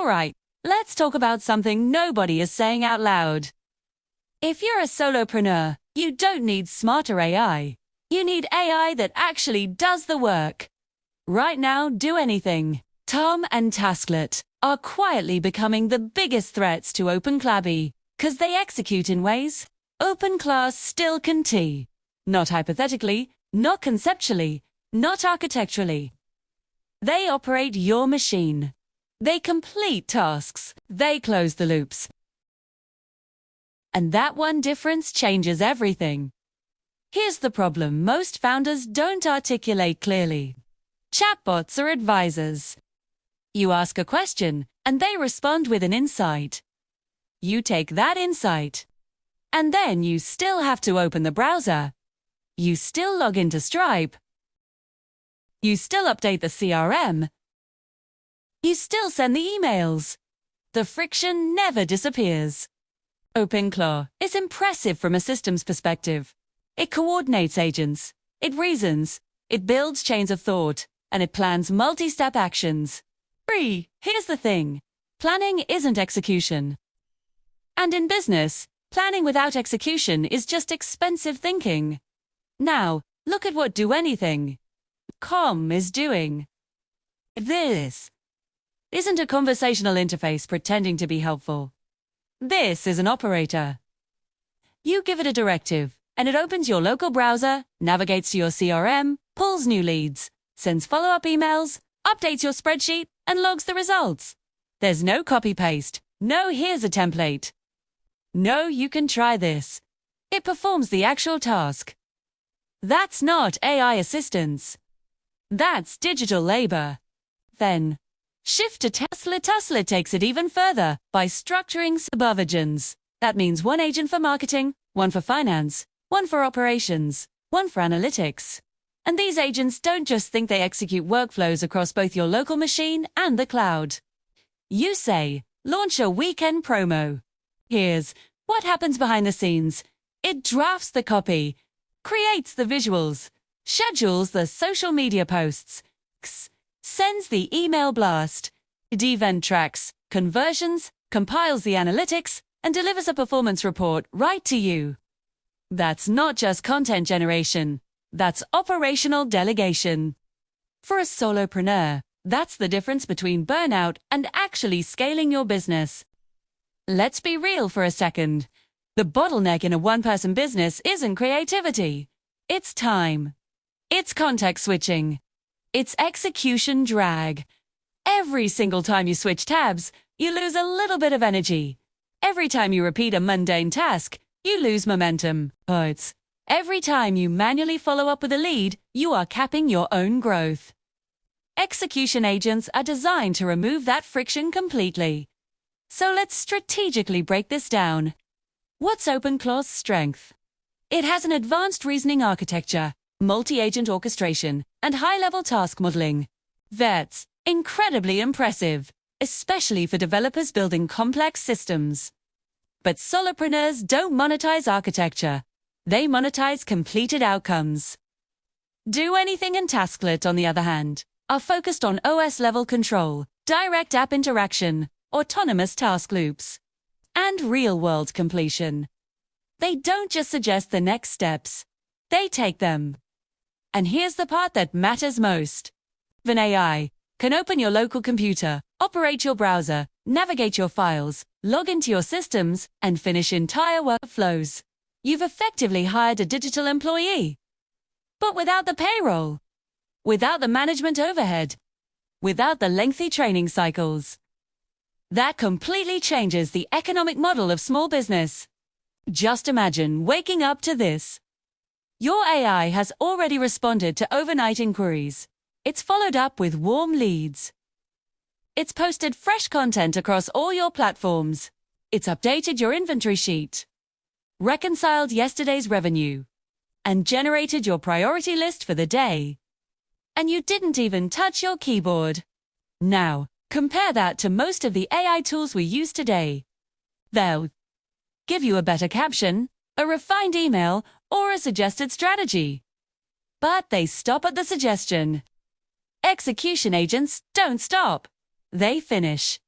Alright, let's talk about something nobody is saying out loud. If you're a solopreneur, you don't need smarter AI. You need AI that actually does the work. Right now, do anything. Tom and Tasklet are quietly becoming the biggest threats to OpenClaw because they execute in ways OpenClaw still can't. Not hypothetically, not conceptually, not architecturally. They operate your machine. They complete tasks. They close the loops. And that one difference changes everything. Here's the problem most founders don't articulate clearly. Chatbots are advisors. You ask a question, and they respond with an insight. You take that insight, and then you still have to open the browser. You still log into Stripe. You still update the CRM. You still send the emails. The friction never disappears. OpenClaw is impressive from a systems perspective. It coordinates agents, it reasons, it builds chains of thought, and it plans multi-step actions. Here's the thing. Planning isn't execution. And in business, planning without execution is just expensive thinking. Now, look at what Do Anything.com is doing. This isn't a conversational interface pretending to be helpful. This is an operator. You give it a directive, and it opens your local browser, navigates to your CRM, pulls new leads, sends follow-up emails, updates your spreadsheet, and logs the results. There's no copy-paste, no here's a template. No, you can try this. It performs the actual task. That's not AI assistance. That's digital labor. Then, shift to Tasklet. Tasklet takes it even further by structuring sub-agents. That means one agent for marketing, one for finance, one for operations, one for analytics. And these agents don't just think they execute workflows across both your local machine and the cloud. You say, launch a weekend promo. Here's what happens behind the scenes. It drafts the copy, creates the visuals, schedules the social media posts, sends the email blast, event tracks conversions, compiles the analytics, and delivers a performance report right to you. That's not just content generation. That's operational delegation. For a solopreneur, that's the difference between burnout and actually scaling your business. Let's be real for a second. The bottleneck in a one-person business isn't creativity. It's time. It's context switching. It's execution drag. Every single time you switch tabs, you lose a little bit of energy. Every time you repeat a mundane task, you lose momentum. Every time you manually follow up with a lead, you are capping your own growth. Execution agents are designed to remove that friction completely. So let's strategically break this down. What's OpenClaw's strength? It has an advanced reasoning architecture, multi-agent orchestration, and high-level task modeling. That's incredibly impressive, especially for developers building complex systems. But solopreneurs don't monetize architecture. They monetize completed outcomes. Do Anything and Tasklet, on the other hand, are focused on OS-level control, direct app interaction, autonomous task loops, and real-world completion. They don't just suggest the next steps. They take them. And here's the part that matters most. An AI can open your local computer, operate your browser, navigate your files, log into your systems, and finish entire workflows. You've effectively hired a digital employee. But without the payroll, without the management overhead, without the lengthy training cycles. That completely changes the economic model of small business. Just imagine waking up to this. Your AI has already responded to overnight inquiries. It's followed up with warm leads. It's posted fresh content across all your platforms. It's updated your inventory sheet, reconciled yesterday's revenue, and generated your priority list for the day. And you didn't even touch your keyboard. Now, compare that to most of the AI tools we use today. They'll give you a better caption, a refined email, or a suggested strategy. But they stop at the suggestion. Execution agents don't stop. They finish.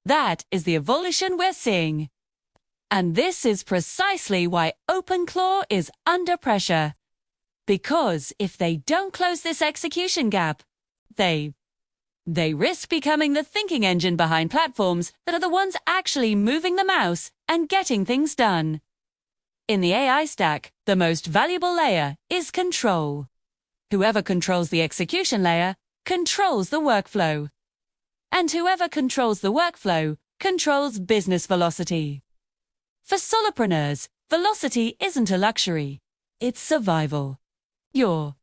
That is the evolution we're seeing. And this is precisely why OpenClaw is under pressure. Because if they don't close this execution gap, they risk becoming the thinking engine behind platforms that are the ones actually moving the mouse and getting things done. In the AI stack, the most valuable layer is control. Whoever controls the execution layer controls the workflow. And whoever controls the workflow controls business velocity. For solopreneurs, velocity isn't a luxury, it's survival. You're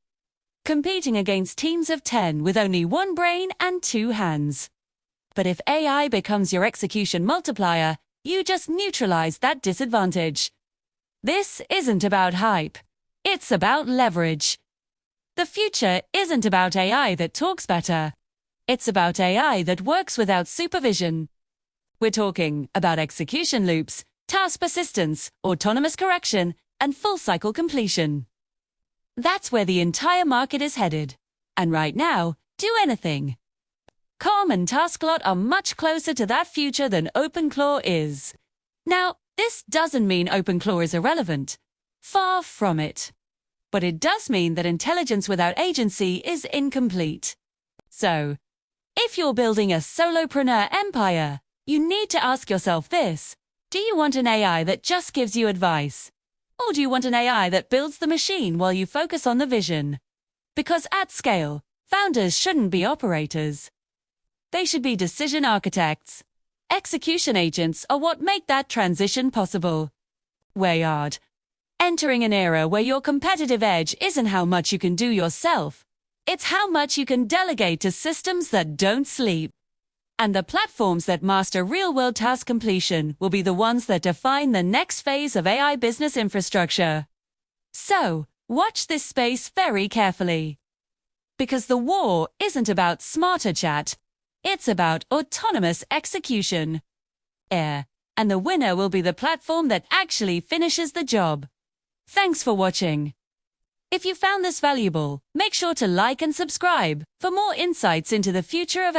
competing against teams of 10 with only one brain and 2 hands. But if AI becomes your execution multiplier, you just neutralize that disadvantage. This isn't about hype, it's about leverage. The future isn't about AI that talks better. It's about AI that works without supervision. We're talking about execution loops, task persistence, autonomous correction, and full cycle completion. That's where the entire market is headed. And right now, do anything. Calm and Tasklet are much closer to that future than OpenClaw is. Now, this doesn't mean OpenClaw is irrelevant. Far from it. But it does mean that intelligence without agency is incomplete. So, if you're building a solopreneur empire, you need to ask yourself this. Do you want an AI that just gives you advice? Or do you want an AI that builds the machine while you focus on the vision? Because at scale, founders shouldn't be operators. They should be decision architects. Execution agents are what make that transition possible. Wayard. Entering an era where your competitive edge isn't how much you can do yourself. It's how much you can delegate to systems that don't sleep. And the platforms that master real-world task completion will be the ones that define the next phase of AI business infrastructure. So, watch this space very carefully. Because the war isn't about smarter chat, it's about autonomous execution. And the winner will be the platform that actually finishes the job. Thanks for watching. If you found this valuable, make sure to like and subscribe for more insights into the future of